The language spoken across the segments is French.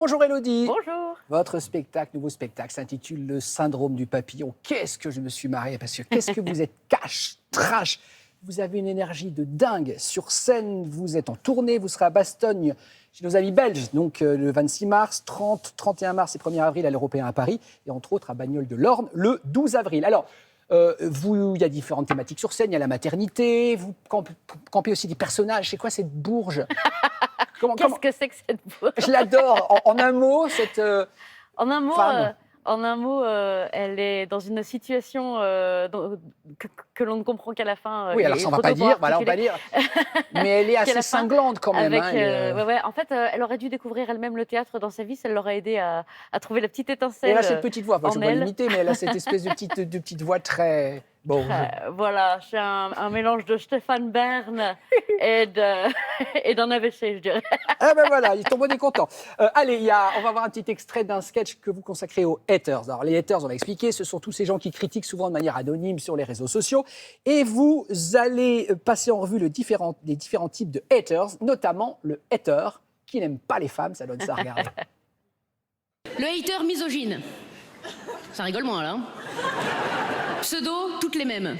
Bonjour Elodie. Bonjour. Votre spectacle, nouveau spectacle, s'intitule Le syndrome du papillon. Qu'est-ce que je me suis marré parce que qu'est-ce que vous êtes cash, trash. Vous avez une énergie de dingue sur scène. Vous êtes en tournée. Vous serez à Bastogne chez nos amis belges. Donc le 26 mars, 30, 31 mars et 1er avril à l'Européen à Paris. Et entre autres à Bagnoles de l'Orne le 12 avril. Alors, il y a différentes thématiques sur scène. Il y a la maternité. Vous campez aussi des personnages. C'est quoi cette bourge? Qu'est-ce que c'est que cette bourge? Je l'adore. En un mot, cette En un mot, femme. elle est dans une situation que l'on ne comprend qu'à la fin. Oui, alors ça, on ne va pas dire. Voilà, on va pas dire. Mais elle est Qu'à assez la fin, cinglante quand même. avec, hein, ouais. En fait, elle aurait dû découvrir elle-même le théâtre dans sa vie. Ça l'aurait aidé à trouver la petite Et étincelle elle a cette petite voix. Enfin, je en ne vais pas elle. l'imiter, mais elle a cette espèce de petite voix très... Bon, Voilà, c'est un mélange de Stéphane Bern et d'un AVC, je dirais. Ah ben voilà, il tombe, on est content. Allez, on va voir un petit extrait d'un sketch que vous consacrez aux haters. Alors les haters, on va expliquer, ce sont tous ces gens qui critiquent souvent de manière anonyme sur les réseaux sociaux. Et vous allez passer en revue les différents types de haters, notamment le hater qui n'aime pas les femmes, ça donne ça à regarder. Le hater misogyne. Ça rigole moins là. Pseudo, toutes les mêmes.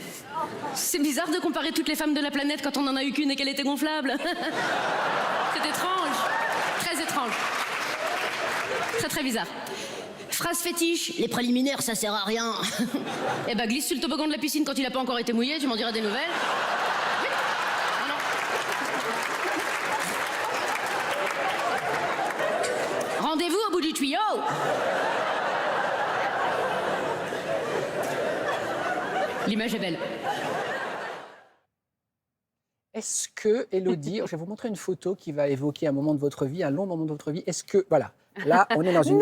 C'est bizarre de comparer toutes les femmes de la planète quand on en a eu qu'une et qu'elle était gonflable. C'est étrange. Très étrange. Très très bizarre. Phrase fétiche, les préliminaires ça sert à rien. Eh ben glisse sur le toboggan de la piscine quand il a pas encore été mouillé, tu m'en diras des nouvelles. Oui. Alors. Rendez-vous au bout du tuyau. L'image est belle. Est-ce que, Elodie, je vais vous montrer une photo qui va évoquer un moment de votre vie, un long moment de votre vie. Est-ce que, voilà, là, on est dans une,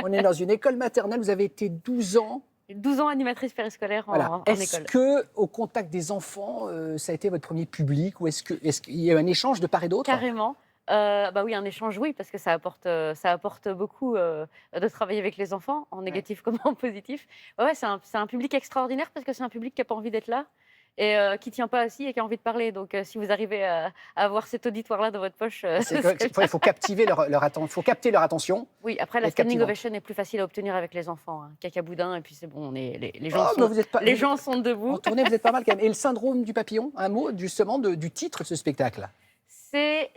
on est dans une école maternelle, vous avez été 12 ans. 12 ans animatrice périscolaire Voilà. en Est-ce école. que, au contact des enfants, ça a été votre premier public ou est-ce qu'il y a eu un échange de part et d'autre? Carrément. Bah oui, un échange, oui, parce que ça apporte beaucoup de travailler avec les enfants, en négatif comme en positif. Ouais, c'est un public extraordinaire parce que c'est un public qui n'a pas envie d'être là et qui ne tient pas assis et qui a envie de parler. Donc, si vous arrivez à avoir cet auditoire-là dans votre poche, Il faut captiver il faut capter leur attention. oui, après, la être standing captivant. ovation est plus facile à obtenir avec les enfants. Hein. Caca boudin, et puis c'est bon, les Oh, mais vous êtes pas- les vous- gens sont En debout. tournée, vous êtes pas mal quand même. Et le syndrome du papillon, un mot justement du titre de ce spectacle.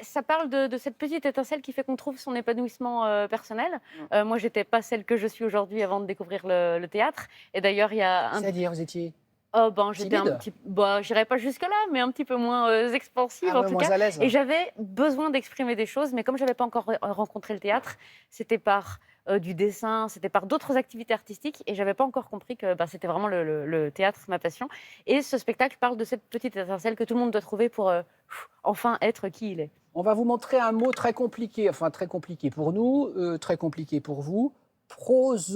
Ça parle de cette petite étincelle qui fait qu'on trouve son épanouissement personnel. Moi, j'étais pas celle que je suis aujourd'hui avant de découvrir le théâtre. Et d'ailleurs, il y a un... C'est-à-dire, vous étiez Oh, ben, j'étais un timide? petit... Bah, j'irais pas jusque-là, mais un petit peu moins expansive Ah en ouais, tout moins cas. à l'aise. Et j'avais besoin d'exprimer des choses, mais comme j'avais pas encore rencontré le théâtre, c'était par du dessin, c'était par d'autres activités artistiques, et j'avais pas encore compris que bah, c'était vraiment le théâtre ma passion. Et ce spectacle parle de cette petite étincelle que tout le monde doit trouver pour enfin être qui il est. On va vous montrer un mot très compliqué, enfin très compliqué pour nous, très compliqué pour vous.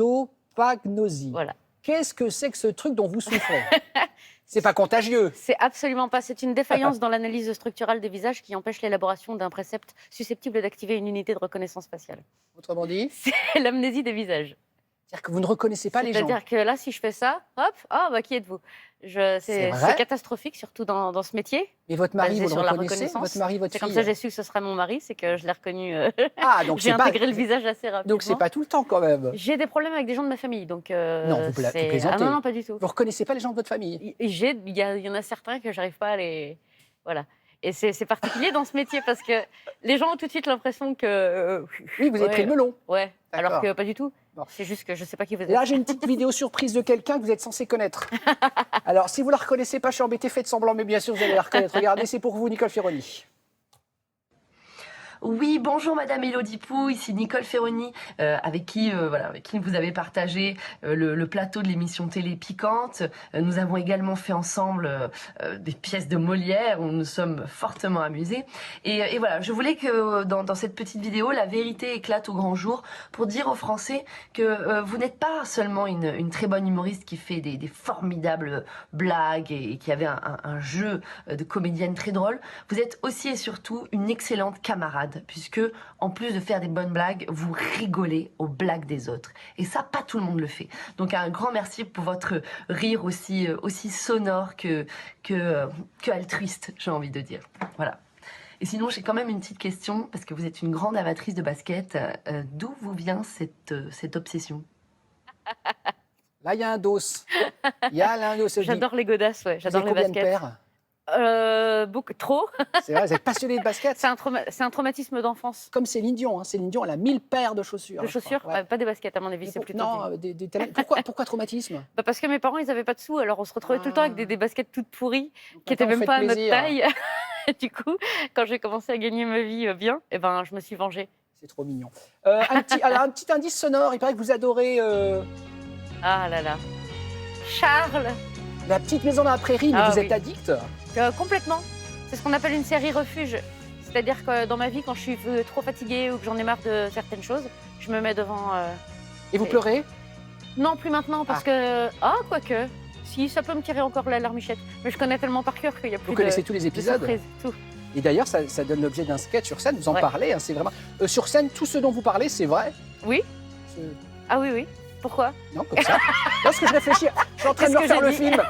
Prosopagnosie. Voilà. Qu'est-ce que c'est que ce truc dont vous souffrez? C'est pas contagieux. C'est absolument pas. C'est une défaillance dans l'analyse structurale des visages qui empêche l'élaboration d'un précepte susceptible d'activer une unité de reconnaissance faciale. Autrement dit, C'est l'amnésie des visages. c'est-à-dire que vous ne reconnaissez pas les gens. C'est-à-dire que là, si je fais ça, hop, ah bah qui êtes-vous? C'est C'est vrai catastrophique, surtout dans ce métier. Mais votre mari, basé vous le sur la reconnaissez? reconnaissance. Votre mari, votre C'est fille comme ça que j'ai su que ce serait mon mari, c'est que je l'ai reconnu. Ah, donc J'ai c'est pas... intégré le visage assez rapidement. Donc c'est pas tout le temps quand même. J'ai des problèmes avec des gens de ma famille, donc. Non, vous c'est- plaisantez. Ah non, non, pas du tout. Vous reconnaissez pas les gens de votre famille? Il y en a certains que j'arrive pas à les. Voilà. Et c'est particulier dans ce métier parce que les gens ont tout de suite l'impression que. Oui, vous avez ouais, pris le melon. Ouais, alors D'accord. que pas du tout. Bon. C'est juste que je sais pas qui vous êtes. Là, j'ai une petite vidéo surprise de quelqu'un que vous êtes censé connaître. Alors, si vous la reconnaissez pas, je suis embêté, faites semblant, mais bien sûr, vous allez la reconnaître. Regardez, c'est pour vous, Nicole Ferroni. Oui, bonjour Madame Élodie Pou, ici Nicole Ferroni, avec qui vous avez partagé le plateau de l'émission Télé Piquante. Nous avons également fait ensemble des pièces de Molière où nous nous sommes fortement amusés. Et voilà, je voulais que dans cette petite vidéo, la vérité éclate au grand jour pour dire aux Français que vous n'êtes pas seulement une très bonne humoriste qui fait des formidables blagues et qui avait un jeu de comédienne très drôle. Vous êtes aussi et surtout une excellente camarade, puisque en plus de faire des bonnes blagues, vous rigolez aux blagues des autres. Et ça, pas tout le monde le fait. Donc un grand merci pour votre rire aussi sonore que altruiste, j'ai envie de dire. Voilà. Et sinon, j'ai quand même une petite question, parce que vous êtes une grande amatrice de basket. D'où vous vient cette obsession? Là, il y a un dos. Il y a là un dos. J'adore les godasses, ouais. Vous J'adore avez les combien de baskets. Beaucoup trop. C'est vrai, vous êtes passionné de basket. C'est un traumatisme d'enfance. Comme Céline Dion. Hein. Céline Dion, elle a 1000 paires de chaussures. De je crois. chaussures, Ouais. pas des baskets à mon avis, c'est plutôt. Non, pourquoi traumatisme? Bah, parce que mes parents, ils n'avaient pas de sous, alors on se retrouvait tout le temps avec des baskets toutes pourries, qui n'étaient Maintenant, même pas à faites notre plaisir. taille. Et du coup, quand j'ai commencé à gagner ma vie bien, eh ben, je me suis vengée. C'est trop mignon. Alors, un petit indice sonore. Il paraît que vous adorez Ah là là. Charles, La petite maison dans la prairie, mais Ah vous oui. êtes addict. complètement. C'est ce qu'on appelle une série refuge. C'est-à-dire que dans ma vie, quand je suis trop fatiguée ou que j'en ai marre de certaines choses, je me mets devant. Et vous pleurez? Non, plus maintenant, parce que. Ah, quoique. Si, ça peut me tirer encore la larmichette. Mais je connais tellement par cœur qu'il y a plus Vous connaissez tous les de épisodes. surprises. Tout. Et d'ailleurs, ça donne l'objet d'un sketch sur scène. Vous en Ouais. parlez, hein, c'est vraiment. Sur scène, tout ce dont vous parlez, c'est vrai. Oui. C'est- Ah oui, oui. Pourquoi? Non, comme ça. Parce que je réfléchis. Je suis en train de me Qu'est-ce que refaire j'ai le dit film.